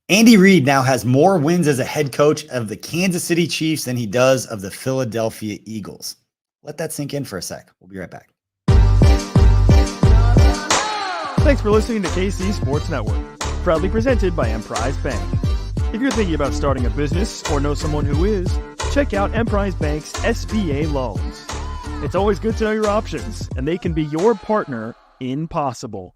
Andy Reid now has more wins as a head coach of the Kansas City Chiefs than he does of the Philadelphia Eagles. Let that sink in for a sec. We'll be right back. Thanks for listening to KC Sports Network, proudly presented by Emprise Bank. If you're thinking about starting a business or know someone who is, check out Emprise Bank's SBA loans. It's always good to know your options, and they can be your partner in possible.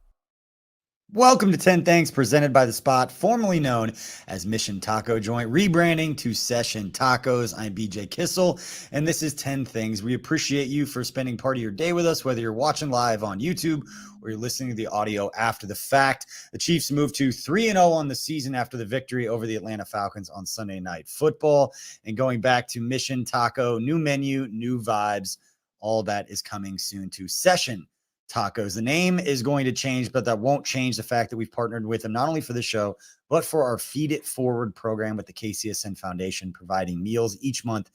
Welcome to 10 Things, presented by The Spot, formerly known as Mission Taco Joint, rebranding to Session Tacos. I'm BJ Kissel, and this is 10 Things. We appreciate you for spending part of your day with us, whether you're watching live on YouTube or you're listening to the audio after the fact. The Chiefs moved to 3-0 on the season after the victory over the Atlanta Falcons on Sunday Night Football. And going back to Mission Taco, new menu, new vibes, all that is coming soon to Session Tacos. The name is going to change, but that won't change the fact that we've partnered with them not only for the show, but for our Feed It Forward program with the KCSN Foundation, providing meals each month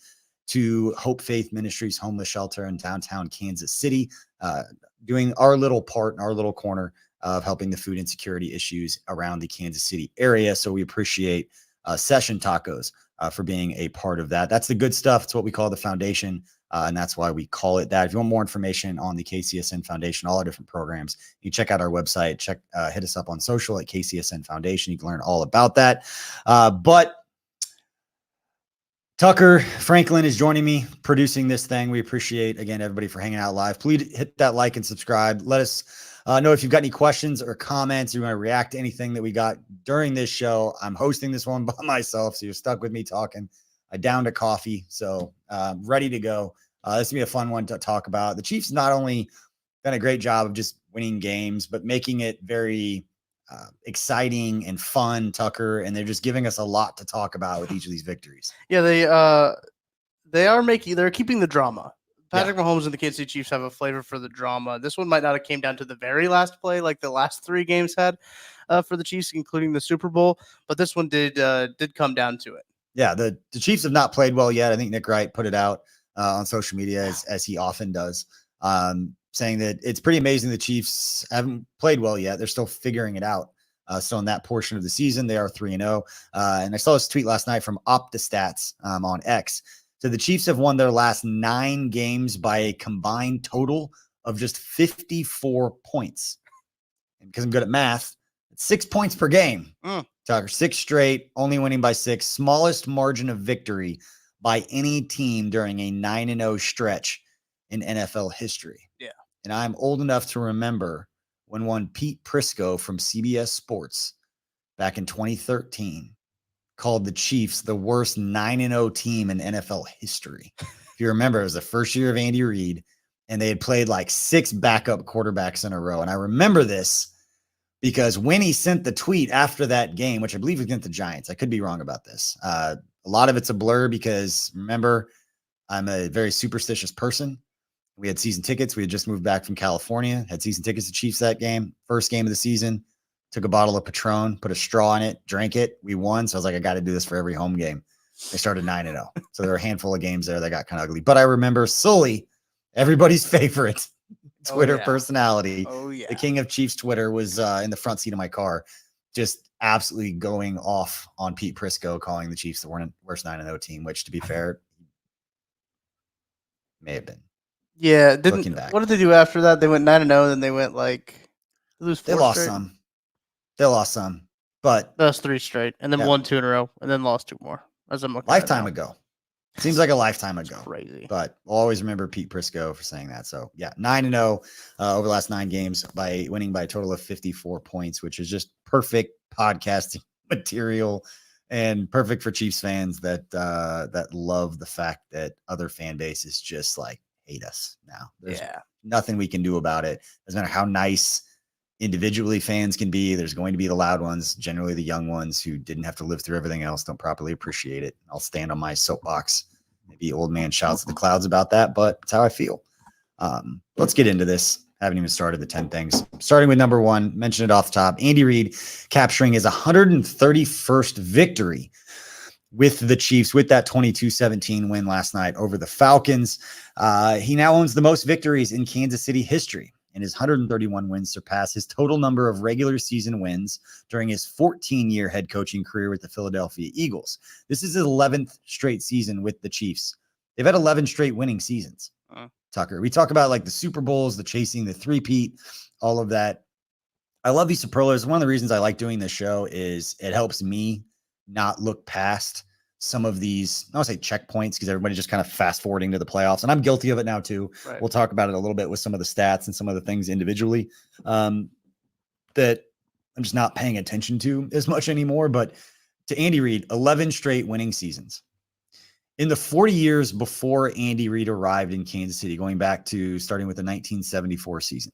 to Hope Faith Ministries homeless shelter in downtown Kansas City, doing our little part in our little corner of helping the food insecurity issues around the Kansas City area. So we appreciate Session Tacos for being a part of that. That's the good stuff. It's what we call the foundation. And that's why we call it that. If you want more information on the KCSN Foundation, all our different programs, you check out our website, hit us up on social at KCSN Foundation. You can learn all about that. But Tucker Franklin is joining me producing this thing. We appreciate, again, everybody for hanging out live. Please hit that like and subscribe. Let us know if you've got any questions or comments. You want to react to anything that we got during this show. I'm hosting this one by myself, so you're stuck with me talking. I downed a coffee, so ready to go. This will be a fun one to talk about. The Chiefs not only done a great job of just winning games, but making it very exciting and fun, Tucker, and they're just giving us a lot to talk about with each of these victories. Yeah, they're keeping the drama. Patrick Mahomes and the Kansas City Chiefs have a flavor for the drama. This one might not have came down to the very last play like the last three games had for the Chiefs, including the Super Bowl, but this one did come down to it. Yeah, the Chiefs have not played well yet. I think Nick Wright put it out on social media as he often does, saying that it's pretty amazing the Chiefs haven't played well yet. They're still figuring it out. So in that portion of the season, they are 3-0. And I saw this tweet last night from OptaStats on X. So the Chiefs have won their last 9 games by a combined total of just 54 points. And because I'm good at math, it's 6 points per game. Tucker, 6 straight, only winning by 6. Smallest margin of victory by any team during a 9-0 stretch in NFL history. Yeah. And I'm old enough to remember when one Pete Prisco from CBS Sports back in 2013 called the Chiefs the worst 9-0 team in NFL history. If you remember, it was the first year of Andy Reid, and they had played like 6 backup quarterbacks in a row. And I remember this because when he sent the tweet after that game, which I believe was against the Giants, I could be wrong about this. A lot of it's a blur because, remember, I'm a very superstitious person. We had season tickets. We had just moved back from California, had season tickets to Chiefs that game. First game of the season, took a bottle of Patron, put a straw in it, drank it. We won. So I was like, I got to do this for every home game. They started 9-0. So there were a handful of games there that got kind of ugly. But I remember Sully, everybody's favorite Twitter personality. Oh, yeah. The king of Chiefs Twitter was in the front seat of my car, just absolutely going off on Pete Prisco, calling the Chiefs the worst 9-0 team, which, to be fair, may have been. Yeah, what did they do after that? They went 9-0, then they went they lost some. They lost some, but that's 3 straight, and then won 2 in a row, and then lost 2 more. As I'm looking lifetime ago. Seems like a lifetime ago. Crazy. But I'll always remember Pete Prisco for saying that. So, yeah, 9-0 over the last 9 games by winning by a total of 54 points, which is just perfect podcasting material and perfect for Chiefs fans that love the fact that other fan bases just like hate us now. There's nothing we can do about it. Doesn't matter how nice individually fans can be. There's going to be the loud ones, generally the young ones who didn't have to live through everything else, don't properly appreciate it. I'll stand on my soapbox. Maybe old man shouts at the clouds about that, but it's how I feel. Let's get into this. Haven't even started the 10 things. Starting with number 1, mentioned it off the top. Andy Reid capturing his 131st victory with the Chiefs with that 22-17 win last night over the Falcons. He now owns the most victories in Kansas City history. and his 131 wins surpass his total number of regular season wins during his 14-year head coaching career with the Philadelphia Eagles. This is his 11th straight season with the Chiefs. They've had 11 straight winning seasons. Tucker, we talk about like the Super Bowls, the chasing, the three-peat, all of that. I love these superlatives. One of the reasons I like doing this show is it helps me not look past some of these, I don't say checkpoints, because everybody just kind of fast forwarding to the playoffs. And I'm guilty of it now too. Right. We'll talk about it a little bit with some of the stats and some of the things individually that I'm just not paying attention to as much anymore. But to Andy Reid, 11 straight winning seasons. In the 40 years before Andy Reid arrived in Kansas City, going back to starting with the 1974 season,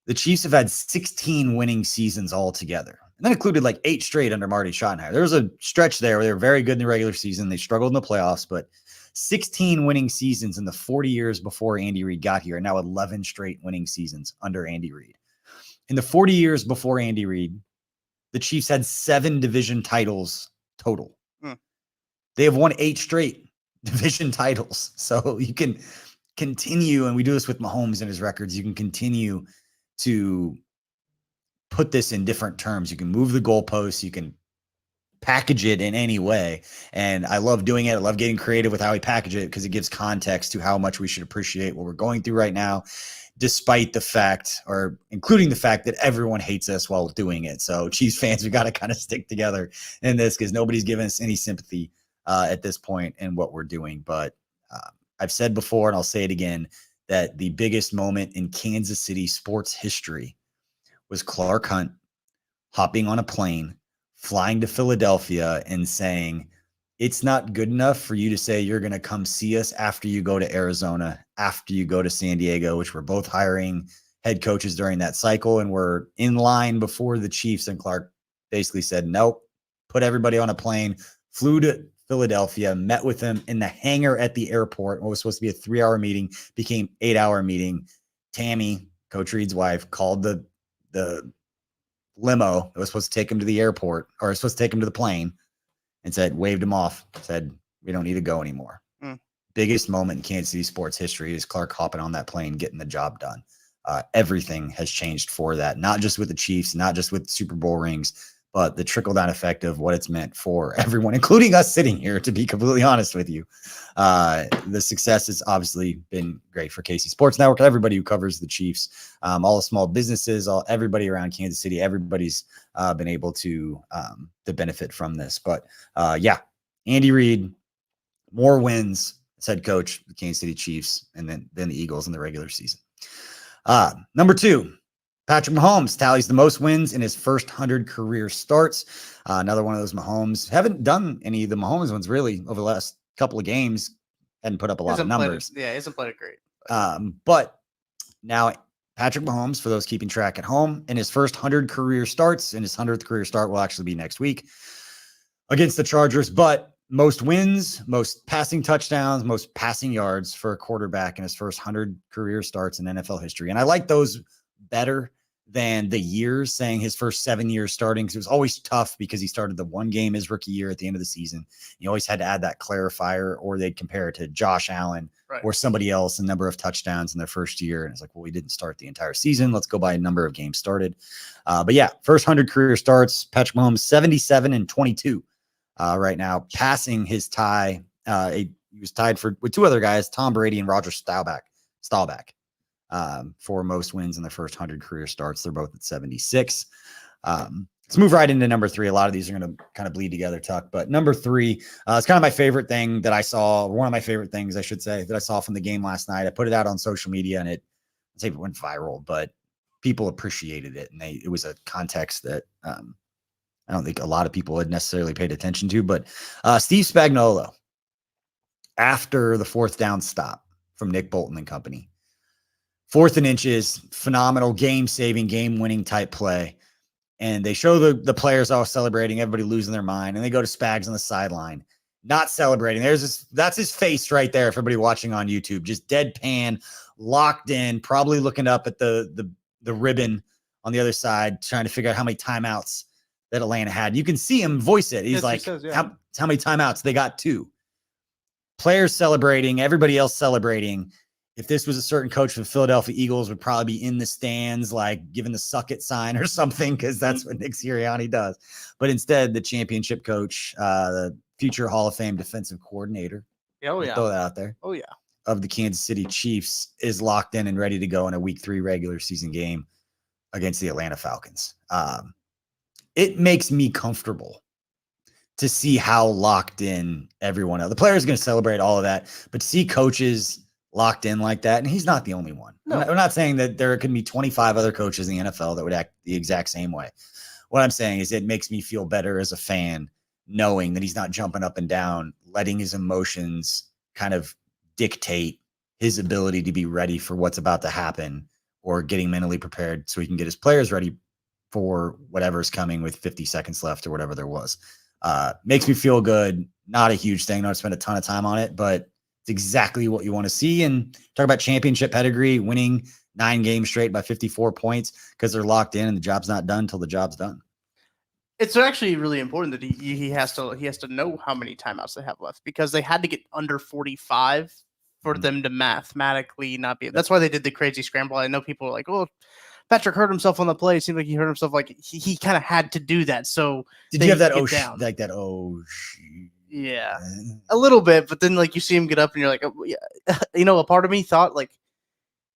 the Chiefs have had 16 winning seasons altogether. And that included like 8 straight under Marty Schottenheimer. There was a stretch there where they were very good in the regular season. They struggled in the playoffs, but 16 winning seasons in the 40 years before Andy Reid got here, and now 11 straight winning seasons under Andy Reid. In the 40 years before Andy Reid, the Chiefs had 7 division titles total. They have won 8 straight division titles. So you can continue, and we do this with Mahomes and his records, you can continue to put this in different terms. You can move the goalposts. You can package it in any way. And I love doing it. I love getting creative with how we package it because it gives context to how much we should appreciate what we're going through right now, despite the fact, or including the fact that everyone hates us while doing it. So Chiefs fans, we got to kind of stick together in this because nobody's giving us any sympathy at this point in what we're doing. But I've said before, and I'll say it again, that the biggest moment in Kansas City sports history was Clark Hunt hopping on a plane, flying to Philadelphia and saying, it's not good enough for you to say you're going to come see us after you go to Arizona, after you go to San Diego, which we're both hiring head coaches during that cycle. And we're in line before the Chiefs. And Clark basically said, nope, put everybody on a plane, flew to Philadelphia, met with them in the hangar at the airport. What was supposed to be a 3-hour meeting became 8-hour meeting. Tammy, Coach Reid's wife, called the limo that was supposed to take him to the airport, or supposed to take him to the plane, and said, waved him off, said, we don't need to go anymore. Biggest moment in Kansas City sports history is Clark hopping on that plane, getting the job done. Everything has changed for that, not just with the Chiefs, not just with Super Bowl rings, but the trickle-down effect of what it's meant for everyone, including us sitting here, to be completely honest with you. The success has obviously been great for KC Sports Network, everybody who covers the Chiefs, all the small businesses, everybody around Kansas City, everybody's been able to benefit from this. But yeah, Andy Reid, more wins as head coach, the Kansas City Chiefs, and then the Eagles in the regular season. Number 2. Patrick Mahomes tallies the most wins in his first 100 career starts. Another one of those Mahomes. Haven't done any of the Mahomes ones really over the last couple of games. Hadn't put up a lot of numbers. He hasn't played it great. But now Patrick Mahomes, for those keeping track at home, in his first 100 career starts, and his 100th career start will actually be next week against the Chargers. But most wins, most passing touchdowns, most passing yards for a quarterback in his first 100 career starts in NFL history. And I like those better than the years, saying his first 7 years starting, because it was always tough because he started the one game his rookie year at the end of the season. You always had to add that clarifier, or they'd compare it to Josh Allen or somebody else, a number of touchdowns in their first year. And it's like, well, we didn't start the entire season. Let's go by a number of games started. But yeah, first 100 career starts, Patrick Mahomes 77-22 right now, passing his tie. He was tied with 2 other guys, Tom Brady and Roger Staubach. For most wins in the first 100 career starts. They're both at 76. Let's move right into number 3. A lot of these are going to kind of bleed together, Tuck. But number 3, it's kind of my favorite thing that I saw, one of my favorite things, I should say, that I saw from the game last night. I put it out on social media, and it went viral, but people appreciated it. And it was a context that I don't think a lot of people had necessarily paid attention to. But Steve Spagnuolo, after the 4th down stop from Nick Bolton and company, 4th and inches, phenomenal game-saving, game-winning type play. And they show the players all celebrating, everybody losing their mind. And they go to Spags on the sideline, not celebrating. That's his face right there. For everybody watching on YouTube, just deadpan, locked in, probably looking up at the ribbon on the other side, trying to figure out how many timeouts that Atlanta had. You can see him voice it. He's like, how many timeouts? They got 2. Players celebrating, everybody else celebrating. if this was a certain coach for the Philadelphia Eagles, would probably be in the stands, like giving the suck it sign or something, because that's what Nick Sirianni does. But instead, the championship coach, the future Hall of Fame defensive coordinator, Oh yeah, throw that out there, oh yeah, of the Kansas City Chiefs, is locked in and ready to go in a Week 3 regular season game against the Atlanta Falcons. It makes me comfortable to see how locked in everyone else. The players are going to celebrate all of that, but to see coaches locked in like that, and he's not the only one. No. I'm not saying that there can be 25 other coaches in the NFL that would act the exact same way. What I'm saying is it makes me feel better as a fan knowing that he's not jumping up and down, letting his emotions kind of dictate his ability to be ready for what's about to happen, or getting mentally prepared so he can get his players ready for whatever's coming with 50 seconds left or whatever there was. Makes me feel good. Not a huge thing. Not spend a ton of time on it, but it's exactly what you want to see. And talk about championship pedigree, winning 9 games straight by 54 points because they're locked in and the job's not done until the job's done. It's actually really important that he has to know how many timeouts they have left, because they had to get under 45 for them to mathematically not be. That's why they did the crazy scramble. I know people are like, "Oh, Patrick hurt himself on the play." It seemed like he hurt himself. Like he kind of had to do that. So did you have that? Yeah, a little bit. But then like you see him get up and you're like, oh, yeah. A part of me thought like,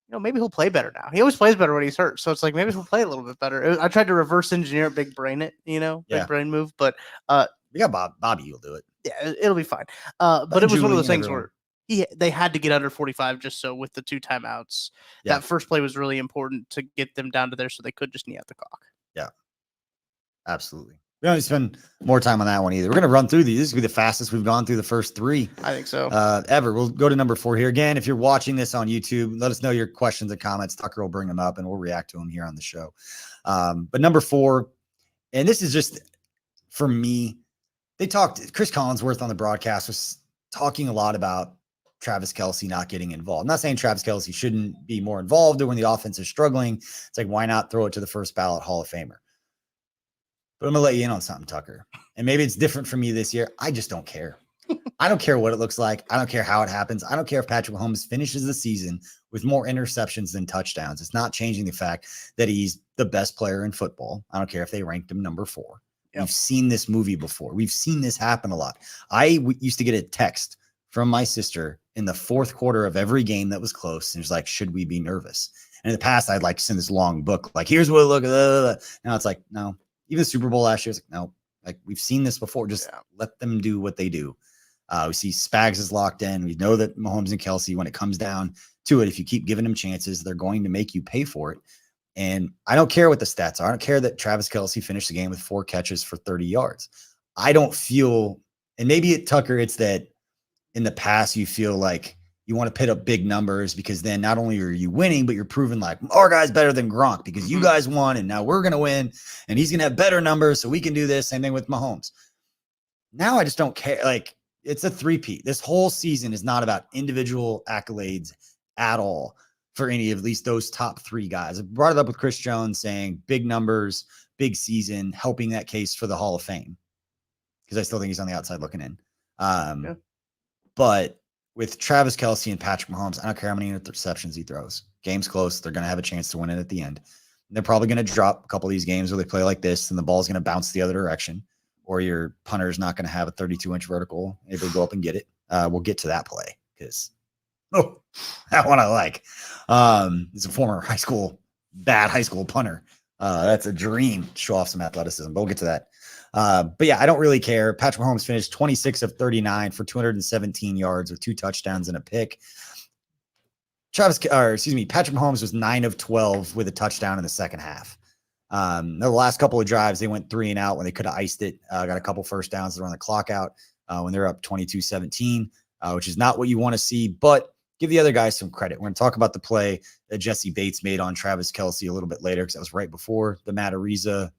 maybe he'll play better now. He always plays better when he's hurt. So it's like, maybe he'll play a little bit better. I tried to reverse engineer it, big brain it, big brain move. But we got Bobby, you'll do it. Yeah, it'll be fine. But it was one of those things where they had to get under 45 just so with the 2 timeouts. Yeah. That first play was really important to get them down to there so they could just knee out the clock. Yeah, absolutely. We don't need to spend more time on that one either. We're going to run through these. This will be the fastest we've gone through the first 3. I think so. Ever. We'll go to number 4 here. Again, if you're watching this on YouTube, let us know your questions and comments. Tucker will bring them up and we'll react to them here on the show. But number 4, and this is just for me, Chris Collinsworth on the broadcast was talking a lot about Travis Kelce not getting involved. I'm not saying Travis Kelce shouldn't be more involved, or when the offense is struggling, it's like, why not throw it to the first ballot Hall of Famer? But I'm going to let you in on something, Tucker. And maybe it's different for me this year. I just don't care. I don't care what it looks like. I don't care how it happens. I don't care if Patrick Mahomes finishes the season with more interceptions than touchdowns. It's not changing the fact that he's the best player in football. I don't care if they ranked him number 4. Yep. We've seen this movie before. We've seen this happen a lot. I used to get a text from my sister in the fourth quarter of every game that was close. And it was like, should we be nervous? And in the past, I'd like send this long book, like, here's what it look like. Now it's like, no. Even the Super Bowl last year, it's like, no, like we've seen this before. Just let them do what they do. We see Spags is locked in. We know that Mahomes and Kelce, when it comes down to it, if you keep giving them chances, they're going to make you pay for it. And I don't care what the stats are. I don't care that Travis Kelce finished the game with 4 catches for 30 yards. I don't feel, and maybe at Tucker, it's that in the past you feel like you want to put up big numbers because then not only are you winning, but you're proving like our guy's better than Gronk because you guys won and now we're going to win and he's going to have better numbers so we can do this. Same thing with Mahomes. Now I just don't care. Like, it's a three-peat. This whole season is not about individual accolades at all for any of at least those top 3 guys. I brought it up with Chris Jones saying big numbers, big season, helping that case for the Hall of Fame because I still think he's on the outside looking in. But with Travis Kelce and Patrick Mahomes, I don't care how many interceptions he throws. Game's close. They're going to have a chance to win it at the end. They're probably going to drop a couple of these games where they play like this and the ball's going to bounce the other direction, or your punter is not going to have a 32-inch vertical, able to go up and get it. We'll get to that play because, that one I like. He's a former bad high school punter. That's a dream to show off some athleticism, but we'll get to that. But yeah, I don't really care. Patrick Mahomes finished 26 of 39 for 217 yards with 2 touchdowns and a pick. Patrick Mahomes was 9 of 12 with a touchdown in the second half. The last couple of drives, they went 3 and out when they could have iced it. Got a couple first downs to run the clock out when they're up 22-17, which is not what you want to see, but give the other guys some credit. We're going to talk about the play that Jesse Bates made on Travis Kelce a little bit later because that was right before the Matt Araiza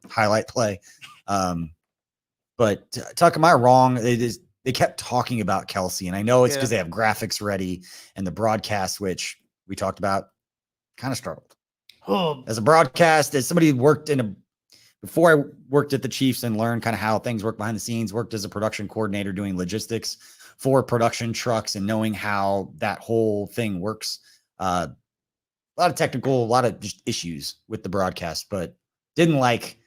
highlight play. But Tuck, am I wrong? They kept talking about Kelce, and I know it's because they have graphics ready and the broadcast, which we talked about, kind of struggled. As a broadcast, as somebody who worked before I worked at the Chiefs and learned kind of how things work behind the scenes, worked as a production coordinator doing logistics 4 production trucks and knowing how that whole thing works. A lot of technical, a lot of just issues with the broadcast, but didn't like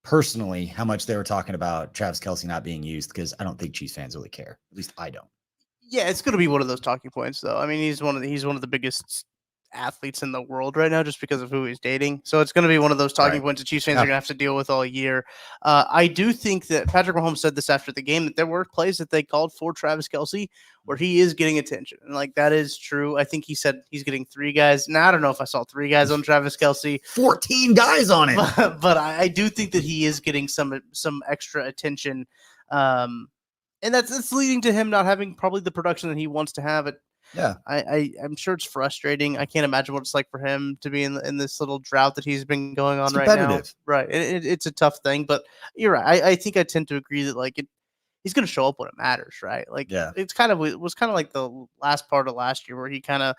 personally how much they were talking about Travis Kelce not being used, because I don't think Chiefs fans really care. At least I don't. Yeah, it's going to be one of those talking points, though. I mean, he's one of the biggest athletes in the world right now, just because of who he's dating. So it's going to be one of those talking points that Chiefs fans are going to have to deal with all year. I do think that Patrick Mahomes said this after the game, that there were plays that they called for Travis Kelce where he is getting attention, and like that is true. I think he said he's getting 3 guys. Now I don't know if I saw 3 guys on Travis Kelce, 14 guys on it, but I do think that he is getting some extra attention. And that's leading to him not having probably the production that he wants to have. I'm sure it's frustrating. I can't imagine what it's like for him to be in this little drought that he's been going on right now. Right. It's a tough thing, but you're right. I think I tend to agree that he's going to show up when it matters, right? It was kind of like the last part of last year where he kind of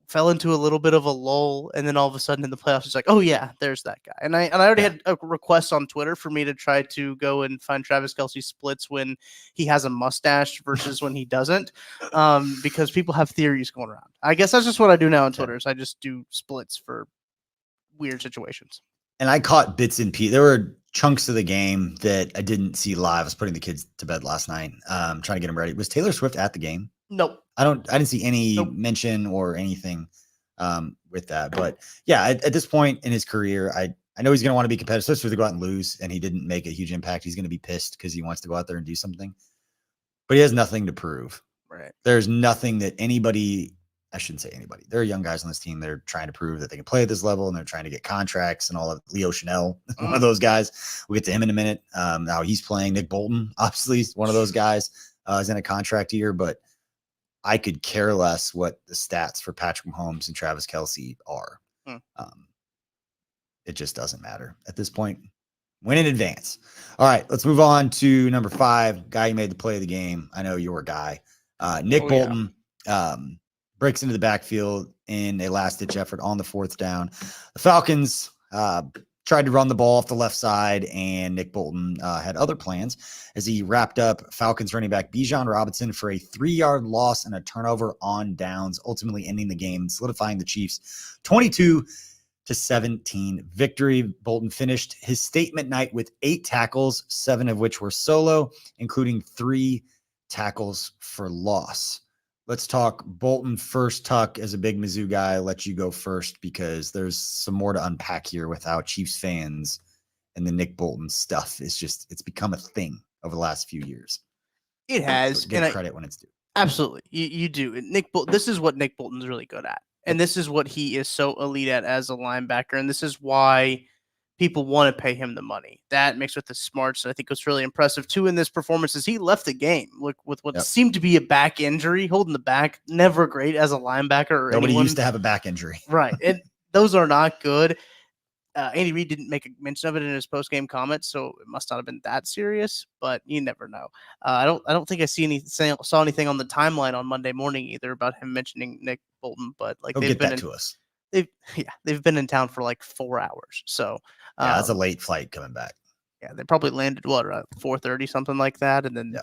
fell into a little bit of a lull, and then all of a sudden in the playoffs, it's like, oh yeah, there's that guy. And I already had a request on Twitter for me to try to go and find Travis Kelce splits when he has a mustache versus when he doesn't, because people have theories going around. I guess that's just what I do now on Twitter. Is I just do splits for weird situations. And I caught bits and pieces. There were chunks of the game that I didn't see live. I was putting the kids to bed last night, trying to get them ready. Was Taylor Swift at the game? Nope. I didn't see any mention or anything with that. But yeah, at this point in his career, I know he's going to want to be competitive, especially if they go out and lose and he didn't make a huge impact. He's going to be pissed because he wants to go out there and do something. But he has nothing to prove. Right. There's nothing that anybody, I shouldn't say anybody. There are young guys on this team that are trying to prove that they can play at this level, and they're trying to get contracts and all of Leo Chenal, one of those guys. We'll get to him in a minute. Now he's playing. Nick Bolton, obviously, is one of those guys. Is in a contract year, but I could care less what the stats for Patrick Mahomes and Travis Kelce are. It just doesn't matter at this point. Win in advance. All right, let's move on to number 5, guy who made the play of the game. I know your guy. Nick Bolton breaks into the backfield in a last-ditch effort on the 4th down. The Falcons tried to run the ball off the left side, and Nick Bolton had other plans as he wrapped up Falcons running back Bijan Robinson for a 3-yard loss and a turnover on downs, ultimately ending the game and solidifying the Chiefs' 22-17 victory. Bolton finished his statement night with 8 tackles, 7 of which were solo, including 3 tackles for loss. Let's talk Bolton first. Tuck, as a big Mizzou guy, I'll let you go first because there's some more to unpack here with how Chiefs fans and the Nick Bolton stuff it's become a thing over the last few years. It has. Get credit when it's due. Absolutely. You do. And this is what Nick Bolton's really good at. And this is what he is so elite at as a linebacker. And this is why people want to pay him the money. That mixed with the smarts, I think, was really impressive too in this performance. As he left the game with what seemed to be a back injury, holding the back, never great as a linebacker. Or nobody used to have a back injury, right? And those are not good. Andy Reid didn't make a mention of it in his post-game comments, so it must not have been that serious. But you never know. I don't think I saw anything on the timeline on Monday morning either about him mentioning Nick Bolton. But like they've been to us. They've been in town for like 4 hours. So that's a late flight coming back. Yeah, they probably landed around 4:30, something like that, and then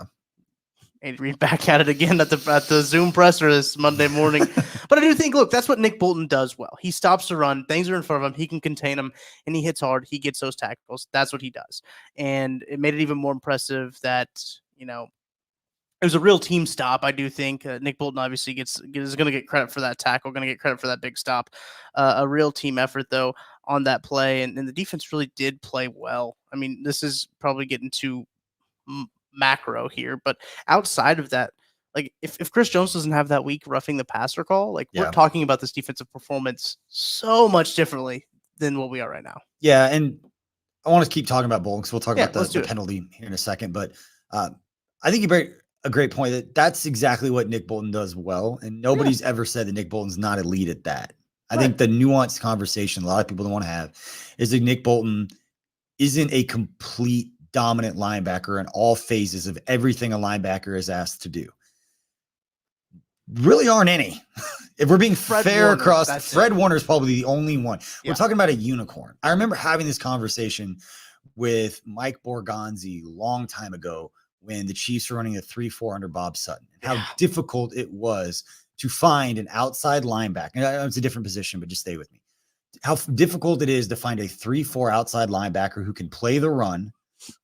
Andy Reid back at it again at the Zoom presser this Monday morning. But I do think, look, that's what Nick Bolton does well. He stops the run, things are in front of him, he can contain them, and he hits hard. He gets those tackles. That's what he does, and it made it even more impressive that it was a real team stop. I do think Nick Bolton obviously is going to get credit for that tackle, going to get credit for that big stop. A real team effort, though, on that play. And the defense really did play well. I mean, this is probably getting too macro here, but outside of that, like if Chris Jones doesn't have that week roughing the passer call, we're talking about this defensive performance so much differently than what we are right now. Yeah, and I want to keep talking about Bolton because we'll talk about the penalty here in a second. But I think you bring a great point that's exactly what Nick Bolton does well. And nobody's ever said that Nick Bolton's not elite at that. I think the nuanced conversation a lot of people don't want to have is that Nick Bolton isn't a complete dominant linebacker in all phases of everything a linebacker is asked to do. Really aren't any. If we're being fair across, Fred Warner is probably the only one. We're talking about a unicorn. I remember having this conversation with Mike Borgonzi a long time ago when the Chiefs were running a 3-4 under Bob Sutton, and how difficult it was to find an outside linebacker. And it's a different position, but just stay with me. How difficult it is to find a 3-4 outside linebacker who can play the run,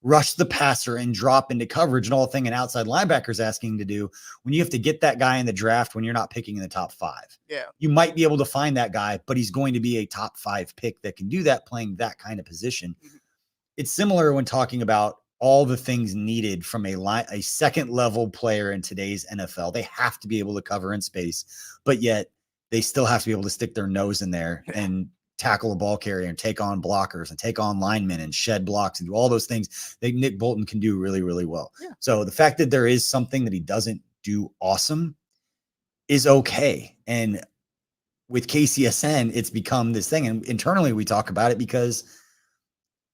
rush the passer, and drop into coverage, and all the thing an outside linebacker is asking to do when you have to get that guy in the draft when you're not picking in the top 5. Yeah. You might be able to find that guy, but he's going to be a top 5 pick that can do that playing that kind of position. Mm-hmm. It's similar when talking about all the things needed from a second level player in today's NFL. They have to be able to cover in space, but yet they still have to be able to stick their nose in there and tackle a ball carrier and take on blockers and take on linemen and shed blocks and do all those things that Nick Bolton can do really, really well. Yeah. So the fact that there is something that he doesn't do awesome is okay. And with KCSN, it's become this thing. And internally we talk about it because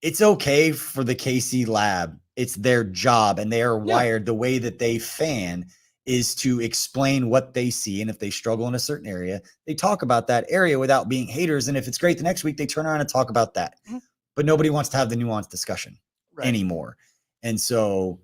it's okay for the KC lab. It's their job, and they are wired the way that they fan is to explain what they see. And if they struggle in a certain area, they talk about that area without being haters. And if it's great the next week, they turn around and talk about that. Mm-hmm. But nobody wants to have the nuanced discussion anymore. And so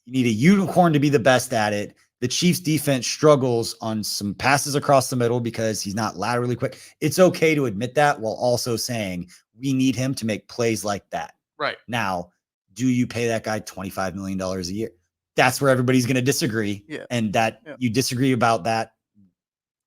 you need a unicorn to be the best at it. The Chiefs defense struggles on some passes across the middle because he's not laterally quick. It's okay to admit that while also saying we need him to make plays like that. Right. Now, do you pay that guy $25 million a year? That's where everybody's going to disagree. Yeah. And that you disagree about that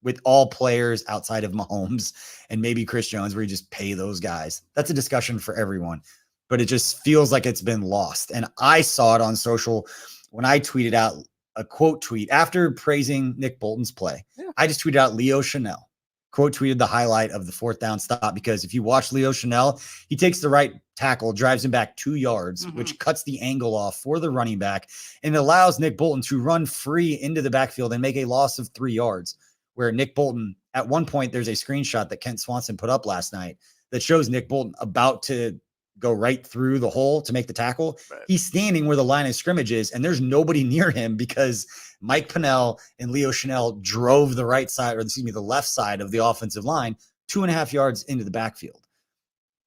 with all players outside of Mahomes and maybe Chris Jones, where you just pay those guys. That's a discussion for everyone, but it just feels like it's been lost. And I saw it on social when I tweeted out a quote tweet after praising Nick Bolton's play. Yeah. I just tweeted out Leo Chenal. Quote tweeted the highlight of the 4th down stop, because if you watch Leo Chenal, he takes the right tackle, drives him back 2 yards, which cuts the angle off for the running back and allows Nick Bolton to run free into the backfield and make a loss of 3 yards, where Nick Bolton, at one point, there's a screenshot that Kent Swanson put up last night that shows Nick Bolton about to go right through the hole to make the tackle. Right. He's standing where the line of scrimmage is, and there's nobody near him because Mike Pennell and Leo Chenal drove the the left side of the offensive line 2.5 yards into the backfield.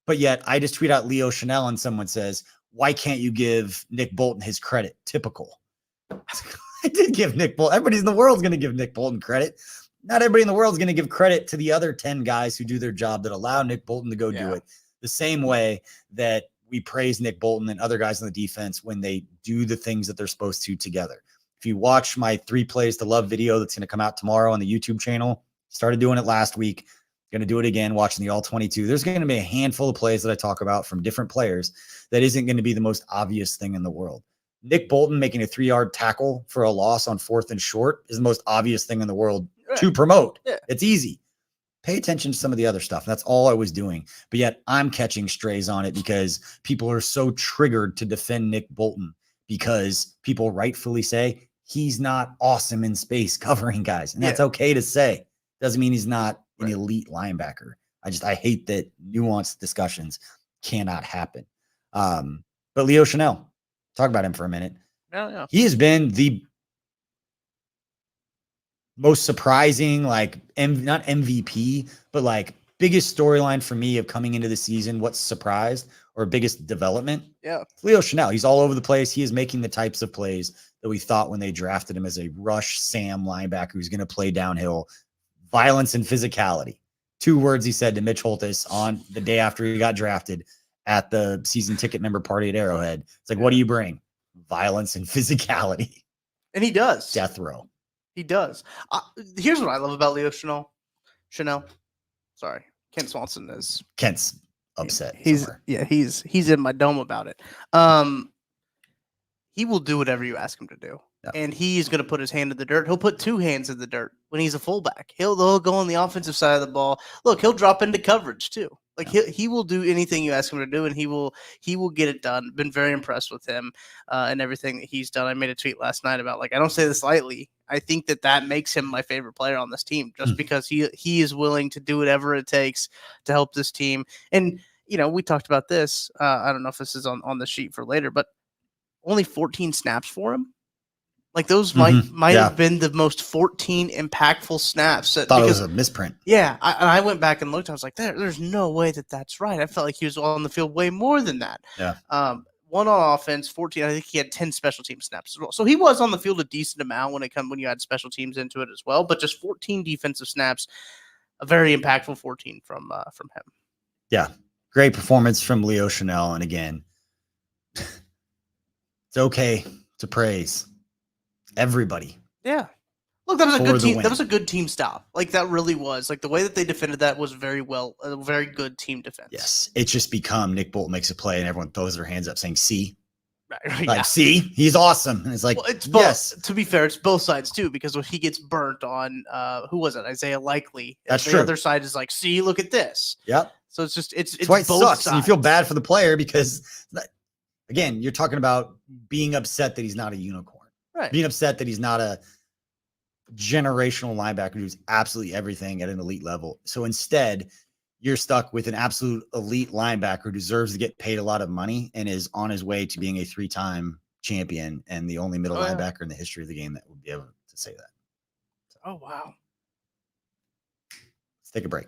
But yet I just tweet out Leo Chenal and someone says, why can't you give Nick Bolton his credit? Typical. I did give Nick Bolton. Everybody in the world is going to give Nick Bolton credit. Not everybody in the world is going to give credit to the other 10 guys who do their job that allow Nick Bolton to go do it. The same way that we praise Nick Bolton and other guys on the defense when they do the things that they're supposed to together. If you watch my 3 plays to love video that's going to come out tomorrow on the YouTube channel, started doing it last week, going to do it again, watching the all 22. There's going to be a handful of plays that I talk about from different players that isn't going to be the most obvious thing in the world. Nick Bolton making a 3-yard tackle for a loss on 4th and short is the most obvious thing in the world to promote. Yeah. It's easy. Pay attention to some of the other stuff. That's all I was doing. But yet I'm catching strays on it because people are so triggered to defend Nick Bolton because people rightfully say he's not awesome in space covering guys. And that's okay to say. Doesn't mean he's not an elite linebacker. I hate that nuanced discussions cannot happen. But Leo Chenal, talk about him for a minute. Yeah. He has been the most surprising, not MVP, but biggest storyline for me of coming into the season. What's surprised or biggest development? Yeah. Leo Chenal. He's all over the place. He is making the types of plays that we thought when they drafted him as a rush Sam linebacker who's going to play downhill. Violence and physicality. 2 words he said to Mitch Holthus on the day after he got drafted at the season ticket member party at Arrowhead. It's like, what do you bring? Violence and physicality. And he does. Death row. He does. Here's what I love about Leo Chenal. Sorry. Kent Swanson is. Kent's upset. He's in my dome about it. He will do whatever you ask him to do. Yep. And he's going to put his hand in the dirt. He'll put 2 hands in the dirt when he's a fullback. He'll go on the offensive side of the ball. Look, he'll drop into coverage too. He will do anything you ask him to do, and he will get it done. Been very impressed with him and everything that he's done. I made a tweet last night about I don't say this lightly. I think that makes him my favorite player on this team, just because he is willing to do whatever it takes to help this team. And we talked about this. I don't know if this is on the sheet for later, but only 14 snaps for him. Those might have been the most 14 impactful snaps. Thought it was a misprint. Yeah, I went back and looked. I was like, there's no way that's right. I felt like he was on the field way more than that. Yeah. 1 on offense, 14. I think he had 10 special team snaps as well. So he was on the field a decent amount when you add special teams into it as well. But just 14 defensive snaps, a very impactful 14 from him. Yeah, great performance from Leo Chenal. And again, it's okay to praise everybody. Yeah. Look, that was a good team. That was a good team stop. Like, that really was. Like, the way that they defended that was a very good team defense. Yes. It's just become Nick Bolton makes a play and everyone throws their hands up saying, see? Right, like, see? He's awesome. And it's like, well, it's both, yes. To be fair, it's both sides, too, because when he gets burnt on, who was it? Isaiah Likely. That's the true. The other side is like, see, look at this. Yep. So it's just, it's why it both sucks. sides. And you feel bad for the player because, again, you're talking about being upset that he's not a unicorn. Right. Being upset that he's not a generational linebacker who's absolutely everything at an elite level. So instead, you're stuck with an absolute elite linebacker who deserves to get paid a lot of money and is on his way to being a 3-time champion and the only middle linebacker in the history of the game that would be able to say that. So, oh, wow. Let's take a break.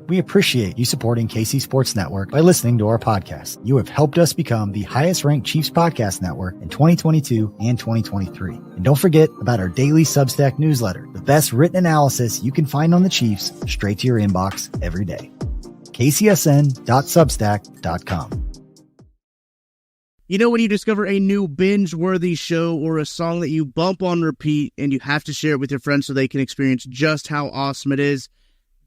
We appreciate you supporting KC Sports Network by listening to our podcast. You have helped us become the highest ranked Chiefs podcast network in 2022 and 2023. And don't forget about our daily Substack newsletter, the best written analysis you can find on the Chiefs straight to your inbox every day. kcsn.substack.com. You know when you discover a new binge-worthy show or a song that you bump on repeat and you have to share it with your friends so they can experience just how awesome it is?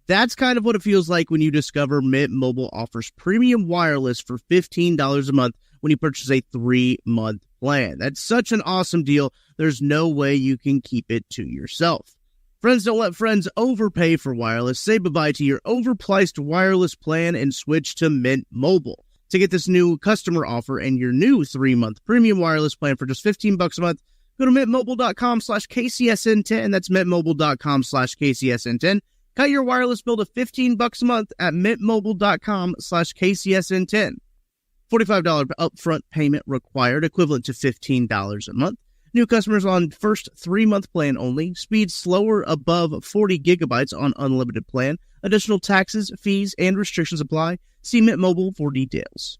That's kind of what it feels like when you discover Mint Mobile offers premium wireless for $15 a month when you purchase a 3-month plan. That's such an awesome deal. There's no way you can keep it to yourself. Friends don't let friends overpay for wireless. Say bye-bye to your overpriced wireless plan and switch to Mint Mobile. To get this new customer offer and your new 3-month premium wireless plan for just $15 a month, go to mintmobile.com/KCSN10. That's mintmobile.com/KCSN10. Cut your wireless bill to $15 a month at mintmobile.com/KCSN10. $45 upfront payment required, equivalent to $15 a month. New customers on first 3-month plan only. Speed slower above 40 gigabytes on unlimited plan. Additional taxes, fees, and restrictions apply. See Mint Mobile for details.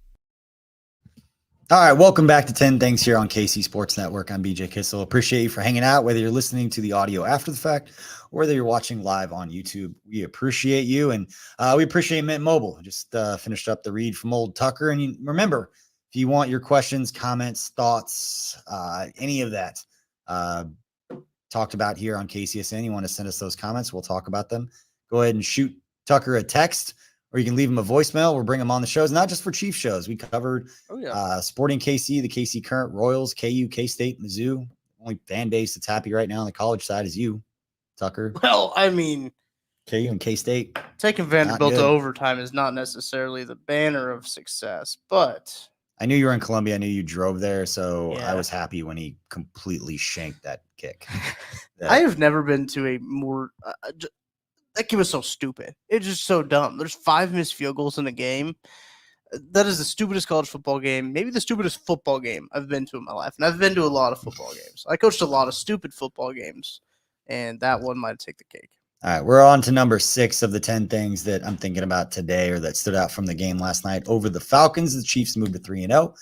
All right, welcome back to 10 Things here on KC Sports Network. I'm BJ Kissel. Appreciate you for hanging out, whether you're listening to the audio after the fact or whether you're watching live on YouTube. We appreciate you, and we appreciate Mint Mobile. Just finished up the read from old Tucker. And remember, if you want your questions, comments, thoughts, any of that talked about here on KCSN, you want to send us those comments, we'll talk about them. Go ahead and shoot Tucker a text, or you can leave him a voicemail. We'll bring him on the shows, not just for Chief shows. We covered Sporting KC, the KC Current, Royals, KU, K-State, Mizzou. Only fan base that's happy right now on the college side is you, Tucker. Well, I mean, KU and K-State. Taking Vanderbilt to overtime is not necessarily the banner of success, but I knew you were in Columbia. I knew you drove there, so I was happy when he completely shanked that kick. I have never been to a more that game was so stupid. It's just so dumb. There's 5 missed field goals in a game. That is the stupidest college football game, maybe the stupidest football game I've been to in my life. And I've been to a lot of football games. I coached a lot of stupid football games, and that one might take the cake. All right, we're on to number 6 of the 10 things that I'm thinking about today or that stood out from the game last night over the Falcons. The Chiefs moved to 3-0.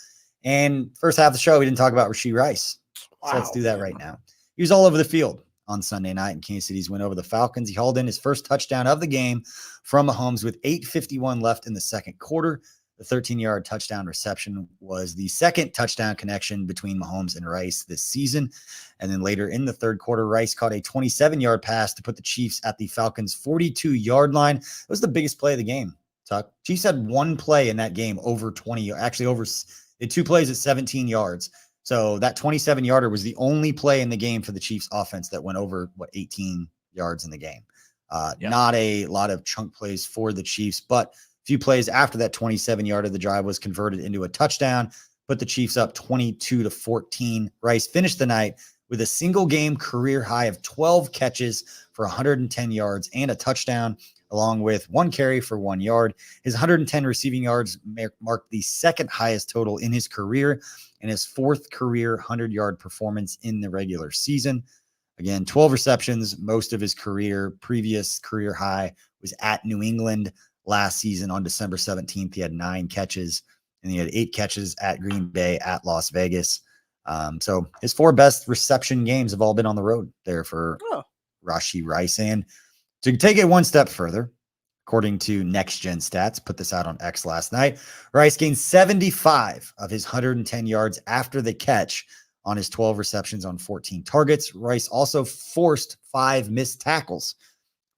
And first half of the show, we didn't talk about Rashee Rice. So let's do that right now. He was all over the field on Sunday night in Kansas City's win over the Falcons. He hauled in his first touchdown of the game from Mahomes with 8:51 left in the second quarter. The 13-yard touchdown reception was the second touchdown connection between Mahomes and Rice this season. And then later in the third quarter, Rice caught a 27-yard pass to put the Chiefs at the Falcons' 42-yard line. It was the biggest play of the game, Tuck. Chiefs had one play in that game over 20, actually over 2 plays at 17 yards. So that 27-yarder was the only play in the game for the Chiefs offense that went over, 18 yards in the game. Not a lot of chunk plays for the Chiefs, but a few plays after that 27-yarder, the drive was converted into a touchdown, put the Chiefs up 22-14. Rice finished the night with a single game career high of 12 catches for 110 yards and a touchdown, along with 1 carry for 1 yard. His 110 receiving yards marked the second highest total in his career and his 4th career 100-yard performance in the regular season. Again, 12 receptions, most of his previous career high was at New England last season on December 17th. He had 9 catches. and he had 8 catches at Green Bay, at Las Vegas. So his 4 best reception games have all been on the road there for Rashee Rice. And to take it one step further, according to Next Gen Stats, put this out on X last night, Rice gained 75 of his 110 yards after the catch on his 12 receptions on 14 targets. Rice also forced 5 missed tackles.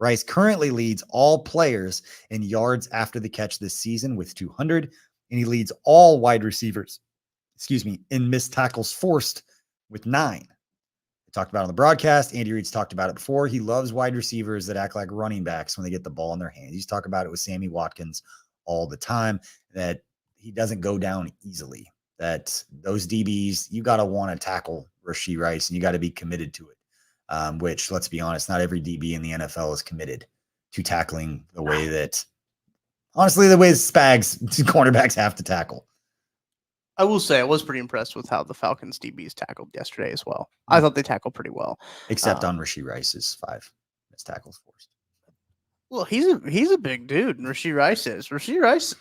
Rice currently leads all players in yards after the catch this season with 200, and he leads all wide receivers, in missed tackles forced with 9. I talked about it on the broadcast. Andy Reid's talked about it before. He loves wide receivers that act like running backs when they get the ball in their hands. He's talked about it with Sammy Watkins all the time, that he doesn't go down easily, that those DBs, you got to want to tackle Rashee Rice, and you got to be committed to it. Which, let's be honest, not every DB in the NFL is committed to tackling the way that, honestly, the way Spags cornerbacks have to tackle. I will say I was pretty impressed with how the Falcons DBs tackled yesterday as well. I thought they tackled pretty well. Except on Rashee Rice's 5 missed tackles forced. Well, he's a big dude, and Rashee Rice is. Rashee Rice,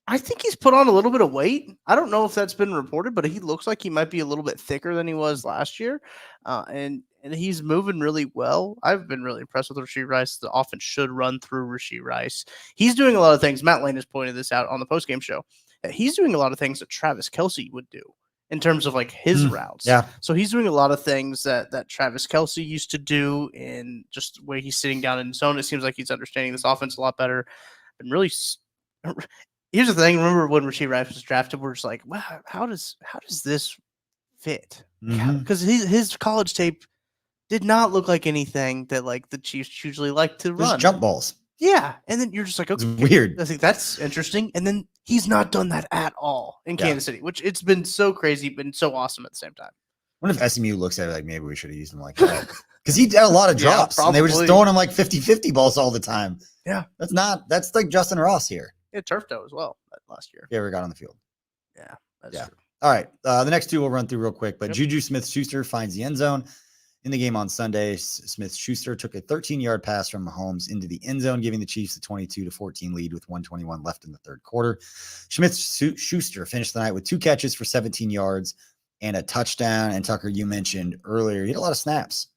I think he's put on a little bit of weight. I don't know if that's been reported, but he looks like he might be a little bit thicker than he was last year. And he's moving really well. I've been really impressed with Rashee Rice. The offense should run through Rashee Rice. He's doing a lot of things. Matt Lane has pointed this out on the postgame show. He's doing a lot of things that Travis Kelce would do in terms of like his routes. Yeah. So he's doing a lot of things that Travis Kelce used to do in just the way he's sitting down in zone. It seems like he's understanding this offense a lot better. And really, here's the thing. Remember when Rashee Rice was drafted, we're just like, wow, how does this fit? Because his college tape did not look like anything that like the Chiefs usually like to run. Just jump balls. Yeah. And then you're just like, okay, it's weird. I think that's interesting. And then he's not done that at all in Kansas City, which it's been so crazy, been so awesome at the same time. What if SMU looks at it like, maybe we should have used him like that? Because he did a lot of drops, and they were just throwing him like 50-50 balls all the time. Yeah. That's like Justin Ross here. Yeah, turf toe as well last year. If he ever got on the field. Yeah, that's true. All right. The next 2 we'll run through real quick, but Juju Smith-Schuster finds the end zone. In the game on Sunday, Smith-Schuster took a 13-yard pass from Mahomes into the end zone, giving the Chiefs a 22-14 lead with 1:21 left in the third quarter. Smith-Schuster finished the night with 2 catches for 17 yards and a touchdown. And Tucker, you mentioned earlier, he had a lot of snaps,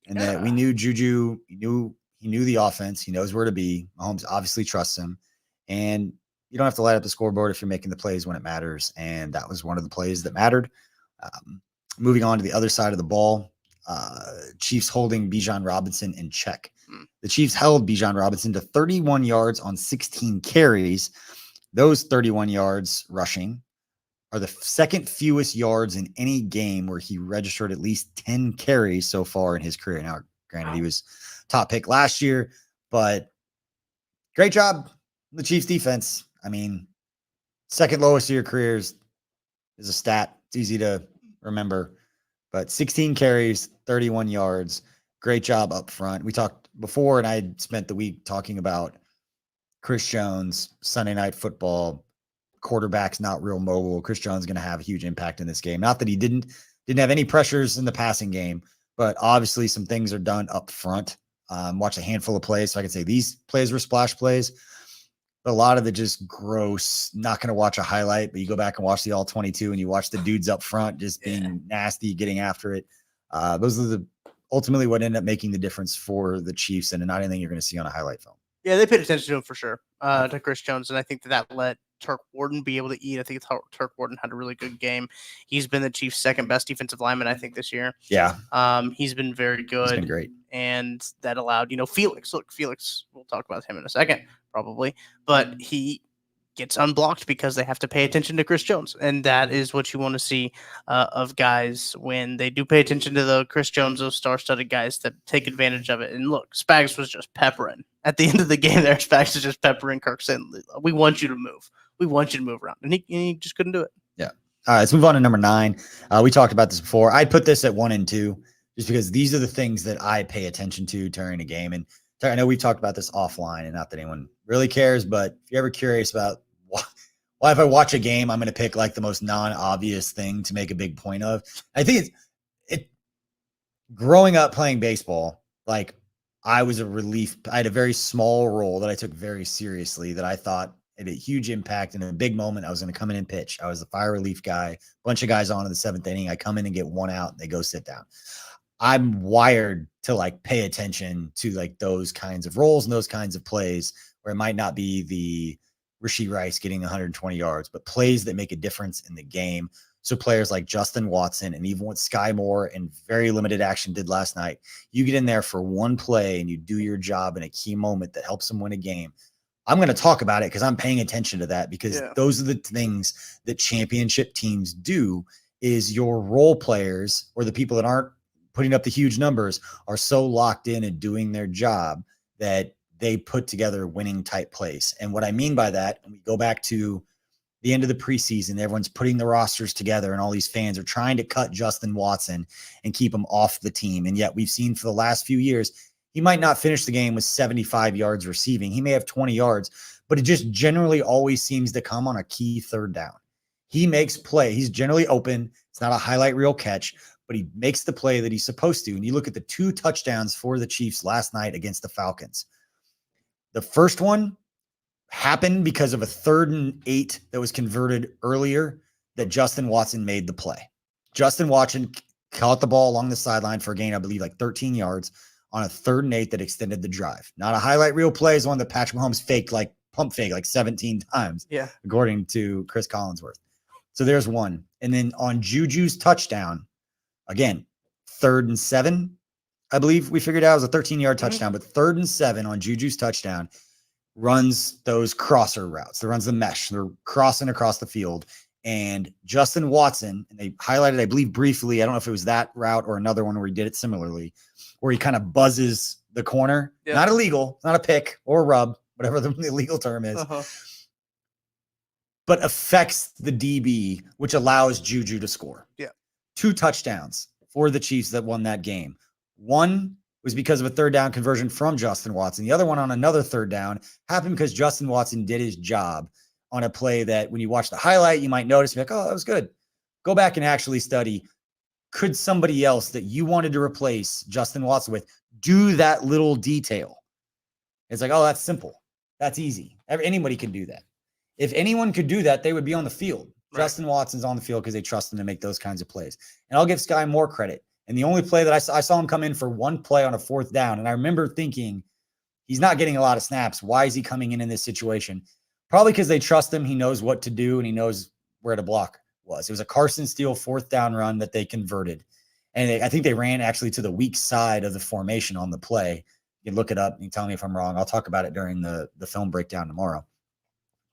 and that we knew Juju, he knew the offense. He knows where to be. Mahomes obviously trusts him, and you don't have to light up the scoreboard if you're making the plays when it matters. And that was one of the plays that mattered. Moving on to the other side of the ball, Chiefs holding Bijan Robinson in check. The Chiefs held Bijan Robinson to 31 yards on 16 carries. Those 31 yards rushing are the second fewest yards in any game where he registered at least 10 carries so far in his career. Now, granted, he was top pick last year, but great job, the Chiefs defense. I mean, second lowest of your careers is a stat. It's easy to remember. But 16 carries, 31 yards. Great job up front. We talked before, and I spent the week talking about Chris Jones, Sunday Night Football, quarterback's not real mobile. Chris Jones is going to have a huge impact in this game. Not that he didn't have any pressures in the passing game, but obviously some things are done up front. Watch a handful of plays, so I can say these plays were splash plays. But a lot of it just gross. Not going to watch a highlight, but you go back and watch the all 22 and you watch the dudes up front just being nasty, getting after it. Those are ultimately what ended up making the difference for the Chiefs, and not anything you're going to see on a highlight film. Yeah, they paid attention to him for sure, to Chris Jones, and I think that let Turk Warden be able to eat. I think Turk Warden had a really good game. He's been the Chiefs' second best defensive lineman, I think, this year. Yeah. He's been very good. He's been great. And that allowed, Felix. Look, Felix, we'll talk about him in a second, probably. But he gets unblocked because they have to pay attention to Chris Jones. And that is what you want to see of guys when they do pay attention to the Chris Jones, those star-studded guys that take advantage of it. And look, Spags was just peppering. At the end of the game there, Spags is just peppering Kirk saying, we want you to move. We want you to move around. And he just couldn't do it. Yeah. All right, let's move on to number 9. We talked about this before. I'd put this at 1 and 2 just because these are the things that I pay attention to during a game. And I know we've talked about this offline, and not that anyone really cares, but if you're ever curious about why if I watch a game, I'm going to pick like the most non-obvious thing to make a big point of. I think it growing up playing baseball, like I was a relief. I had a very small role that I took very seriously that I thought had a huge impact in a big moment. I was going to come in and pitch. I was the fire relief guy, bunch of guys on in the 7th inning. I come in and get one out. They go sit down. I'm wired to like pay attention to like those kinds of roles and those kinds of plays where it might not be the Rashee Rice getting 120 yards, but plays that make a difference in the game. So players like Justin Watson and even what Sky Moore and very limited action did last night, you get in there for one play and you do your job in a key moment that helps them win a game. I'm going to talk about it because I'm paying attention to that, because those are the things that championship teams do. Is your role players, or the people that aren't putting up the huge numbers, are so locked in and doing their job that they put together winning type plays. And what I mean by that, when we go back to the end of the preseason, everyone's putting the rosters together and all these fans are trying to cut Justin Watson and keep him off the team. And yet we've seen for the last few years, he might not finish the game with 75 yards receiving. He may have 20 yards, but it just generally always seems to come on a key third down. He makes play. He's generally open. It's not a highlight reel catch, but he makes the play that he's supposed to. And you look at the 2 touchdowns for the Chiefs last night against the Falcons. The first one happened because of a 3rd and 8 that was converted earlier that Justin Watson made the play. Justin Watson caught the ball along the sideline for a gain, I believe, like 13 yards on a 3rd and 8 that extended the drive. Not a highlight reel play, is one that Patrick Mahomes faked, like pump fake, like 17 times, according to Chris Collinsworth. So there's one. And then on Juju's touchdown, again, 3rd and 7, I believe we figured out it was a 13-yard touchdown, but 3rd and 7 on Juju's touchdown, runs those crosser routes. That runs the mesh. They're crossing across the field. And Justin Watson, and they highlighted, I believe, briefly, I don't know if it was that route or another one where he did it similarly, where he kind of buzzes the corner. Not illegal, not a pick or a rub, whatever the legal term is, but affects the DB, which allows Juju to score. 2 touchdowns for the Chiefs that won that game. One was because of a 3rd down conversion from Justin Watson. The other one on another 3rd down happened because Justin Watson did his job on a play that when you watch the highlight, you might notice, like, oh, that was good. Go back and actually study. Could somebody else that you wanted to replace Justin Watson with do that little detail? It's like, oh, that's simple. That's easy. Anybody can do that. If anyone could do that, they would be on the field. Right. Justin Watson's on the field because they trust him to make those kinds of plays. And I'll give Sky more credit. And the only play that I saw him come in for one play on a 4th down. And I remember thinking, he's not getting a lot of snaps. Why is he coming in this situation? Probably because they trust him. He knows what to do and he knows where to block was. It was a Carson Steele 4th down run that they converted. And I think they ran actually to the weak side of the formation on the play. You can look it up and you tell me if I'm wrong. I'll talk about it during the film breakdown tomorrow.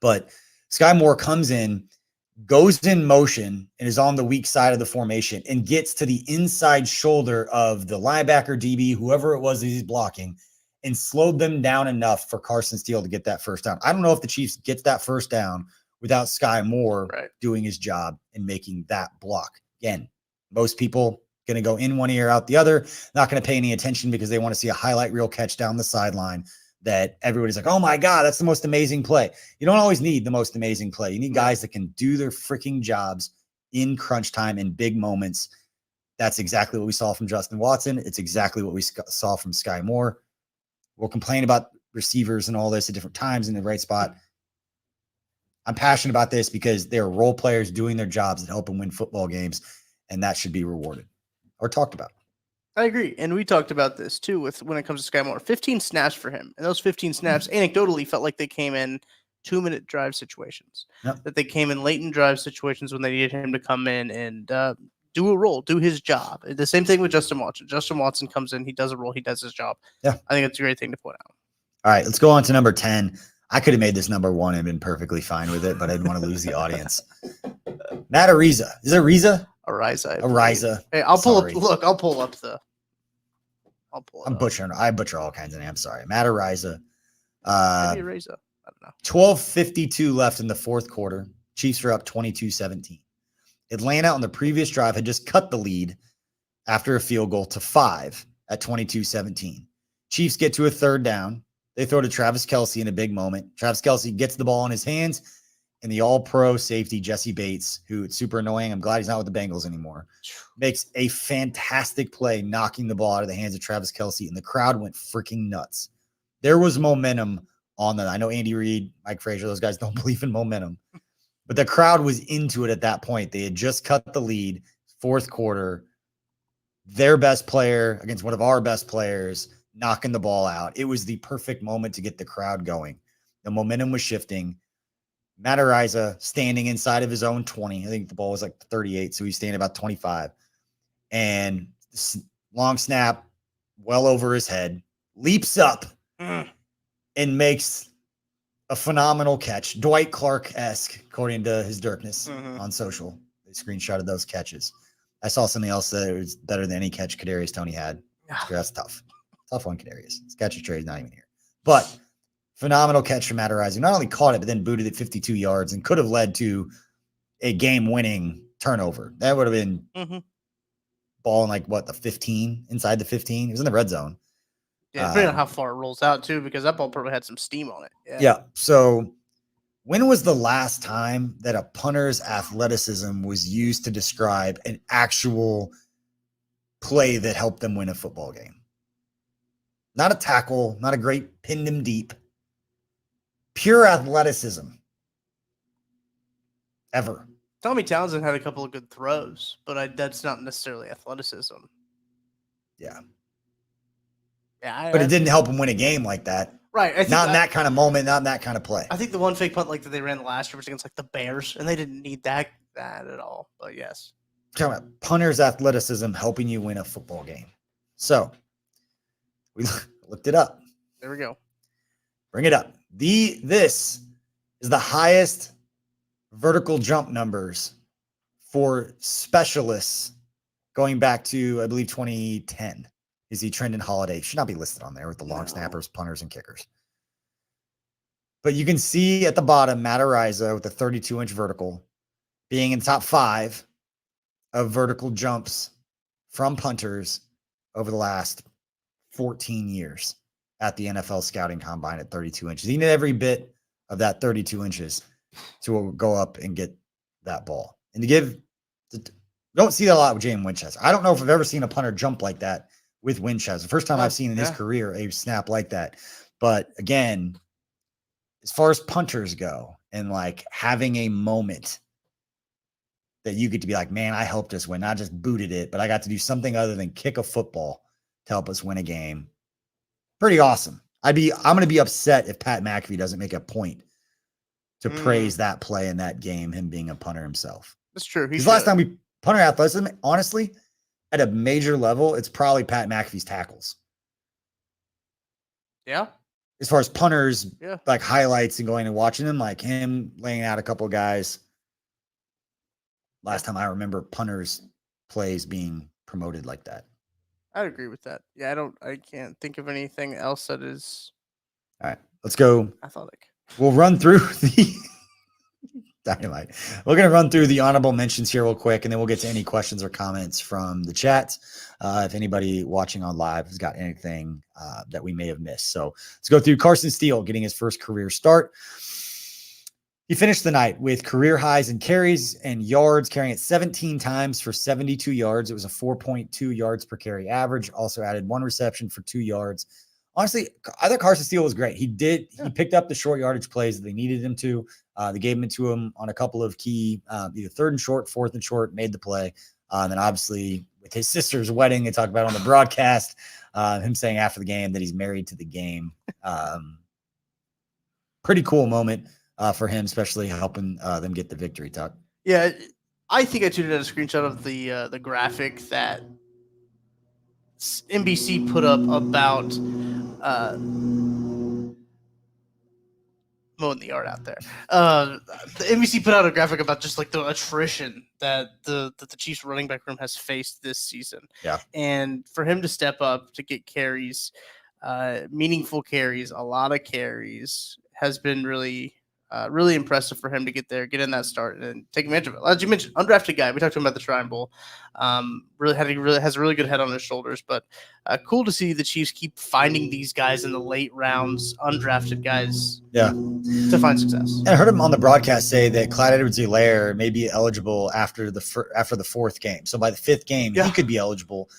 But Sky Moore comes in, goes in motion, and is on the weak side of the formation and gets to the inside shoulder of the linebacker, DB, whoever it was that he's blocking, and slowed them down enough for Carson Steele to get that 1st down. I don't know if the Chiefs gets that 1st down without Sky Moore doing his job and making that block. Again, most people going to go in one ear, out the other, not going to pay any attention because they want to see a highlight reel catch down the sideline that everybody's like, oh my God, that's the most amazing play. You don't always need the most amazing play. You need guys that can do their freaking jobs in crunch time in big moments. That's exactly what we saw from Justin Watson. It's exactly what we saw from Sky Moore. We'll complain about receivers and all this at different times in the right spot. I'm passionate about this because they're role players doing their jobs that help them win football games, and that should be rewarded or talked about. I agree. And we talked about this too with when it comes to Sky Moore. 15 snaps for him. And those 15 snaps anecdotally felt like they came in 2-minute drive situations. That they came in late in drive situations when they needed him to come in and do a role, do his job. The same thing with Justin Watson. Justin Watson comes in, he does a role, he does his job. I think it's a great thing to point out. All right, let's go on to number 10. I could have made this number 1 and been perfectly fine with it, but I didn't want to lose the audience. Matt Araiza. Is it Araiza? Araiza. Hey, I'll pull up. I butcher all kinds of names. Sorry. Matt Araiza. Maybe Araiza. I don't know. 12:52 left in the 4th quarter. Chiefs are up 22-17. Atlanta on the previous drive had just cut the lead after a field goal to 5 at 22-17. Chiefs get to a 3rd down. They throw to Travis Kelce in a big moment. Travis Kelce gets the ball in his hands, and the all-pro safety, Jesse Bates, who it's super annoying. I'm glad he's not with the Bengals anymore, makes a fantastic play, knocking the ball out of the hands of Travis Kelce, and the crowd went freaking nuts. There was momentum I know Andy Reid, Mike Frazier, those guys don't believe in momentum, but the crowd was into it at that point. They had just cut the lead, fourth quarter, their best player against one of our best players, knocking the ball out. It was the perfect moment to get the crowd going. The momentum was shifting. Matt Araiza standing inside of his own 20. I think the ball was like 38, so he's standing about 25. And long snap, well over his head, leaps up and makes a phenomenal catch. Dwight Clark-esque, according to his Dirkness on social. They screenshotted those catches. I saw something else that was better than any catch Kadarius Toney had. That's tough. Tough one, Kadarius. His catch trade is not even here. But phenomenal catch from Matt Araiza. Not only caught it, but then booted it 52 yards and could have led to a game-winning turnover. That would have been ball in like, what, the 15? Inside the 15? It was in the red zone. Yeah, depending on how far it rolls out, too, because that ball probably had some steam on it. Yeah. So when was the last time that a punter's athleticism was used to describe an actual play that helped them win a football game? Not a tackle, not a great pinned him deep. Pure athleticism. Ever. Tommy Townsend had a couple of good throws, but that's not necessarily athleticism. Yeah. Yeah, but it didn't help him win a game like that. Right. Not in that kind of moment, not in that kind of play. I think the one fake punt like that they ran last year was against like the Bears, and they didn't need that at all. But yes. I'm talking about punter's athleticism helping you win a football game. So we looked it up. There we go. Bring it up. This is the highest vertical jump numbers for specialists going back to, I believe, 2010. Is he Trendon Holiday? Should not be listed on there with the long snappers, punters, and kickers. But you can see at the bottom, Matt Araiza with a 32-inch vertical being in the top 5 of vertical jumps from punters over the last 14 years at the NFL scouting combine at 32 inches. He needed every bit of that 32 inches to go up and get that ball. And don't see that a lot with James Winchester. I don't know if I've ever seen a punter jump like that with Winchester. First time I've seen in his career a snap like that. But again, as far as punters go and like having a moment that you get to be like, man, I helped us win. Not just booted it, but I got to do something other than kick a football to help us win a game. Pretty awesome. I'm going to be upset if Pat McAfee doesn't make a point to praise that play in that game, him being a punter himself. That's true. Because last time we punter athleticism, honestly, at a major level, it's probably Pat McAfee's tackles. Yeah. As far as punters, like highlights and going and watching them, like him laying out a couple of guys. Last time I remember punters plays being promoted like that. I'd agree with that. Yeah, I can't think of anything else that is. All right, let's go. Athletic. We'll run through the dynamite. We're going to run through the honorable mentions here real quick, and then we'll get to any questions or comments from the chat. If anybody watching on live has got anything that we may have missed. So let's go through Carson Steele getting his first career start. He finished the night with career highs in carries and yards, carrying it 17 times for 72 yards. It was a 4.2 yards per carry average. Also added 1 reception for 2 yards. Honestly, I thought Carson Steele was great. He picked up the short yardage plays that they needed him to. They gave him to him on a couple of key, either 3rd and short, 4th and short, made the play. And then obviously with his sister's wedding, they talked about on the broadcast, him saying after the game that he's married to the game. Pretty cool moment for him, especially helping them get the victory, Tuck. Yeah, I think I tweeted out a screenshot of the graphic that NBC put up about mowing the yard out there. The NBC put out a graphic about just like the attrition that the Chiefs running back room has faced this season. Yeah. And for him to step up to get carries, meaningful carries, a lot of carries, has been really impressive for him to get there, get in that start, and take advantage of it. As you mentioned, undrafted guy. We talked to him about the Shrine Bowl. Has a really good head on his shoulders. But cool to see the Chiefs keep finding these guys in the late rounds, undrafted guys, to find success. And I heard him on the broadcast say that Clyde Edwards-Helaire may be eligible after the 4th game. So by the 5th game, he could be eligible.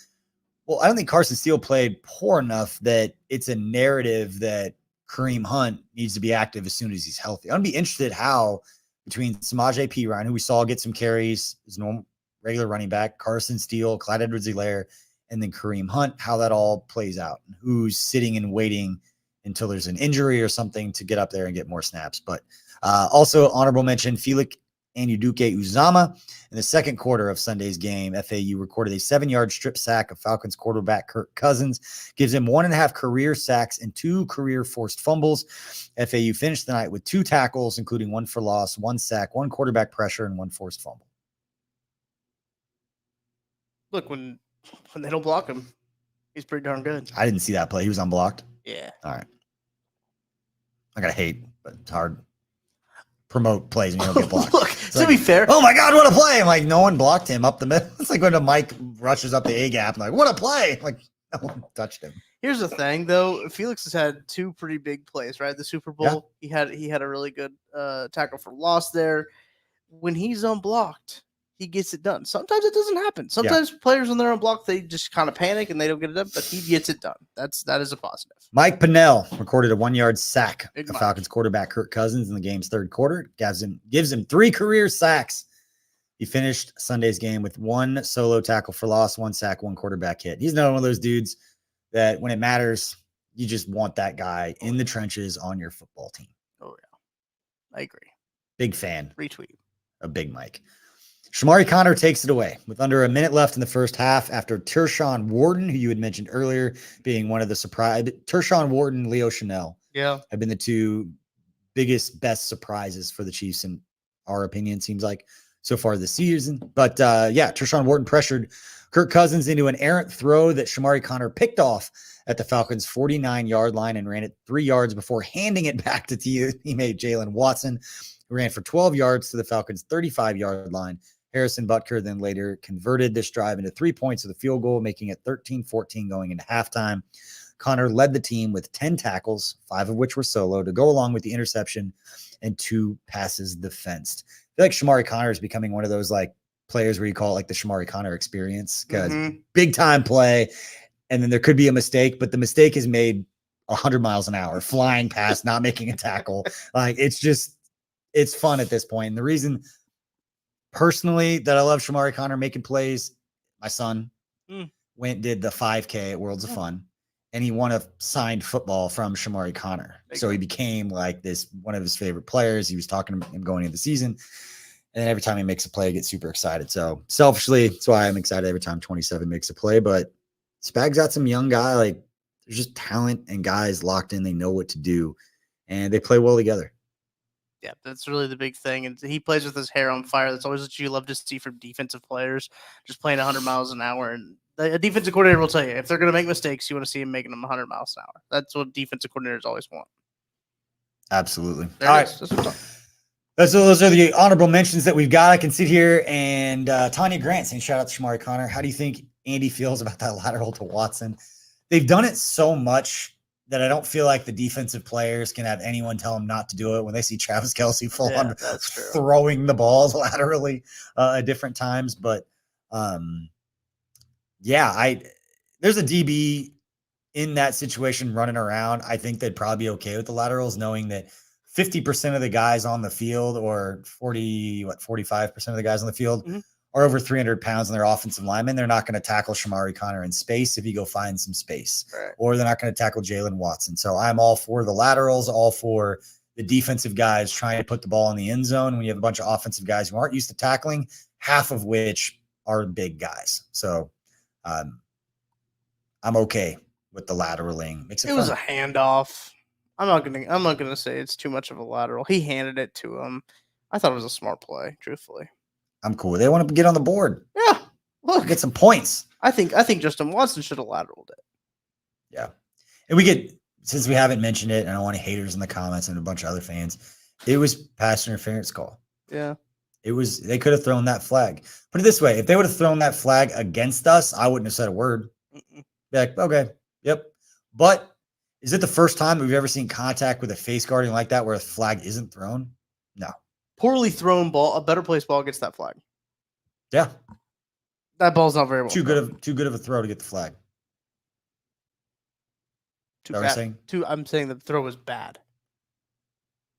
Well, I don't think Carson Steele played poor enough that it's a narrative that Kareem Hunt needs to be active as soon as he's healthy. I'm going to be interested how between Samaje Perine, who we saw get some carries, his normal regular running back, Carson Steele, Clyde Edwards-Helaire, and then Kareem Hunt, how that all plays out and who's sitting and waiting until there's an injury or something to get up there and get more snaps. But also honorable mention, Felix Anudike-Uzomah. In the second quarter of Sunday's game, FAU recorded a 7-yard strip sack of Falcons quarterback Kirk Cousins, gives him 1.5 career sacks and 2 career forced fumbles. FAU finished the night with 2 tackles, including 1 for loss, 1 sack, 1 quarterback pressure, and 1 forced fumble. Look, when they don't block him, he's pretty darn good. I didn't see that play. He was unblocked. Yeah. All right. I gotta hate, but it's hard. Promote plays and you don't get blocked. Look, to be fair. Oh my God, what a play. I'm like, no one blocked him up the middle. It's like when a Mike rushes up the A gap. I'm like, what a play. I'm like, no one touched him. Here's the thing, though. Felix has had 2 pretty big plays, right? The Super Bowl, he had a really good tackle for loss there. When he's unblocked, he gets it done. Sometimes it doesn't happen. Sometimes players, when they're unblocked, they just kind of panic and they don't get it done, but he gets it done. That is a positive. Mike Pennell recorded a 1-yard sack Big of Mike. Falcons quarterback Kirk Cousins in the game's third quarter. Gives him 3 career sacks. He finished Sunday's game with 1 solo tackle for loss, 1 sack, 1 quarterback hit. He's not one of those dudes that when it matters, you just want that guy in the trenches on your football team. Oh, yeah. I agree. Big fan Retweet. of Big Mike. Shamari Connor takes it away with under a minute left in the first half after Tershawn Wharton, who you had mentioned earlier, being one of the surprise. Tershawn Wharton, Leo Chenal Yeah. have been the 2 biggest, best surprises for the Chiefs in our opinion, seems like so far this season. But Tershawn Wharton pressured Kirk Cousins into an errant throw that Shamari Connor picked off at the Falcons' 49-yard line and ran it 3 yards before handing it back to teammate Jalen Watson, who ran for 12 yards to the Falcons' 35-yard line. Harrison Butker then later converted this drive into 3 points of the field goal, making it 13-14 going into halftime. Connor led the team with 10 tackles, 5 of which were solo, to go along with the interception and 2 passes defensed. I feel like Shamari Connor is becoming one of those like players where you call it like the Shamari Connor experience, because big time play, and then there could be a mistake, but the mistake is made 100 miles an hour, flying past, not making a tackle. Like it's fun at this point. And the reason personally that I love Shamari Connor making plays, my son did the 5K at Worlds of Fun, and he won a signed football from Shamari Connor. So he became like this, one of his favorite players. He was talking to him going into the season. And then every time he makes a play, I get super excited. So selfishly, that's why I'm excited every time 27 makes a play. But Spag's got some young guy. Like, there's just talent and guys locked in. They know what to do, and they play well together. Yeah, that's really the big thing. And he plays with his hair on fire. That's always what you love to see from defensive players, just playing 100 miles an hour. And a defensive coordinator will tell you, if they're going to make mistakes, you want to see him making them 100 miles an hour. That's what defensive coordinators always want. Absolutely. There All it right. is. That's what I'm talking. Those are the honorable mentions that we've got. I can sit here and Tanya Grant saying shout out to Shamari Connor. How do you think Andy feels about that lateral to Watson? They've done it so much that I don't feel like the defensive players can have anyone tell them not to do it when they see Travis Kelce full on throwing the balls laterally at different times. But there's a DB in that situation running around. I think they'd probably be okay with the laterals, knowing that 50% of the guys on the field, or 45% of the guys on the field are over 300 pounds, and they're offensive linemen. They're not going to tackle Shamari Connor in space if you go find some space, or they're not going to tackle Jalen Watson. So I'm all for the laterals, all for the defensive guys trying to put the ball in the end zone when you have a bunch of offensive guys who aren't used to tackling, half of which are big guys. So I'm okay with the lateraling. Makes it was fun. a handoff. I'm not gonna say it's too much of a lateral. He handed it to him. I thought it was a smart play, truthfully. I'm cool. They want to get on the board. Yeah. Look, get some points. I think Justin Watson should have lateraled it. Yeah. And we get, since we haven't mentioned it, and I don't want any haters in the comments and a bunch of other fans, it was pass interference call. Yeah. They could have thrown that flag. Put it this way, if they would have thrown that flag against us, I wouldn't have said a word. Be like, okay, yep. But is it the first time we've ever seen contact with a face guarding like that where a flag isn't thrown? No. Poorly thrown ball, a better placed ball gets that flag. Yeah. That ball's not very well. Too good of a throw to get the flag. too Is that what bad. you're saying? I'm saying the throw was bad.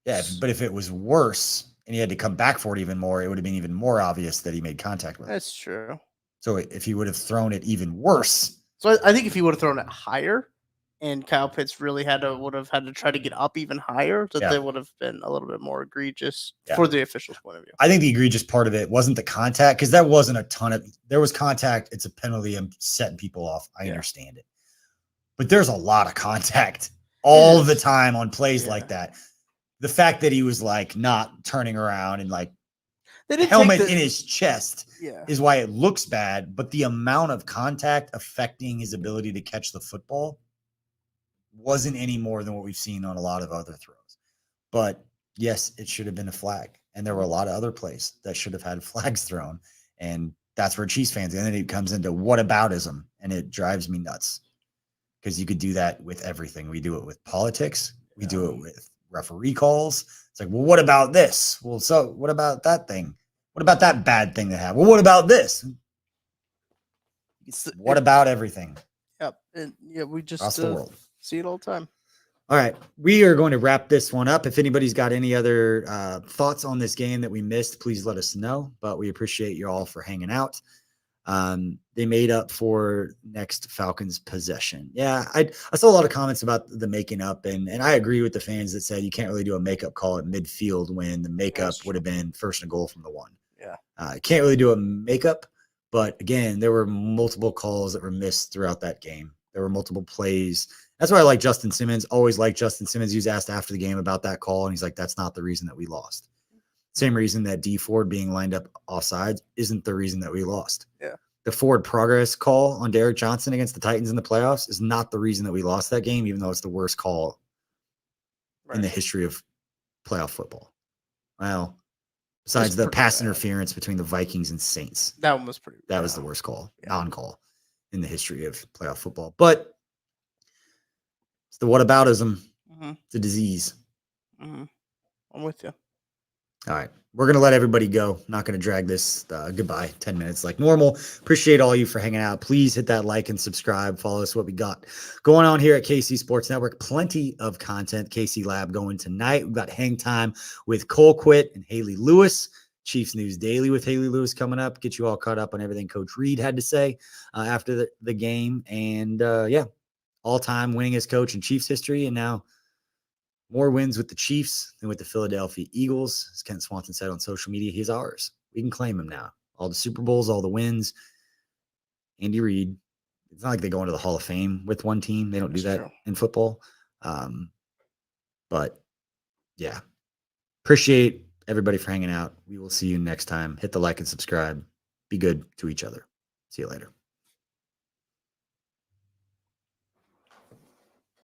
Yeah, but if it was worse and he had to come back for it even more, it would have been even more obvious that he made contact with it. That's true. So if he would have thrown it even worse, So I think if he would have thrown it higher, and Kyle Pitts really would have had to try to get up even higher, that they would have been a little bit more egregious for the official's point of view. I think the egregious part of it wasn't the contact, because that wasn't a ton of. There was contact. It's a penalty. I'm setting people off. I understand it, but there's a lot of contact all the time on plays like that. The fact that he was like not turning around and like the helmet in his chest is why it looks bad, but the amount of contact affecting his ability to catch the football wasn't any more than what we've seen on a lot of other throws. But yes, it should have been a flag. And there were a lot of other plays that should have had flags thrown. And that's where Chiefs fans, and then it comes into whataboutism, and it drives me nuts. Because you could do that with everything. We do it with politics. We do it with referee calls. It's like, well, what about this? Well, so what about that thing? What about that bad thing that happened? Well, what about this? What about everything? Yep. And we just across the world. See it all the time. All right. We are going to wrap this one up. If anybody's got any other thoughts on this game that we missed, please let us know. But we appreciate you all for hanging out. They made up for next Falcons possession. Yeah, I saw a lot of comments about the making up, and I agree with the fans that said you can't really do a makeup call at midfield when the makeup would have been first and goal from the 1. Yeah. Can't really do a makeup, but again, there were multiple calls that were missed throughout that game. There were multiple plays. That's why I like Justin Simmons. Always like Justin Simmons. He was asked after the game about that call, and he's like, that's not the reason that we lost. Same reason that D Ford being lined up offsides isn't the reason that we lost. Yeah. The forward progress call on Derek Johnson against the Titans in the playoffs is not the reason that we lost that game, even though it's the worst call in the history of playoff football. Well, besides the pass interference between the Vikings and Saints. That one was pretty bad. That was the worst call, non-call in the history of playoff football. But it's the whataboutism. It's a disease. I'm with you. All right. We're going to let everybody go. Not going to drag this goodbye 10 minutes like normal. Appreciate all you for hanging out. Please hit that like and subscribe. Follow us what we got going on here at KC Sports Network. Plenty of content. KC Lab going tonight. We've got Hang Time with Colquitt and Haley Lewis. Chiefs News Daily with Haley Lewis coming up. Get you all caught up on everything Coach Reid had to say after the game. And all-time winningest coach in Chiefs history. And now more wins with the Chiefs than with the Philadelphia Eagles. As Kent Swanson said on social media, he's ours. We can claim him now. All the Super Bowls, all the wins. Andy Reid. It's not like they go into the Hall of Fame with one team. They don't do that in football. But, yeah. Appreciate everybody for hanging out. We will see you next time. Hit the like and subscribe. Be good to each other. See you later.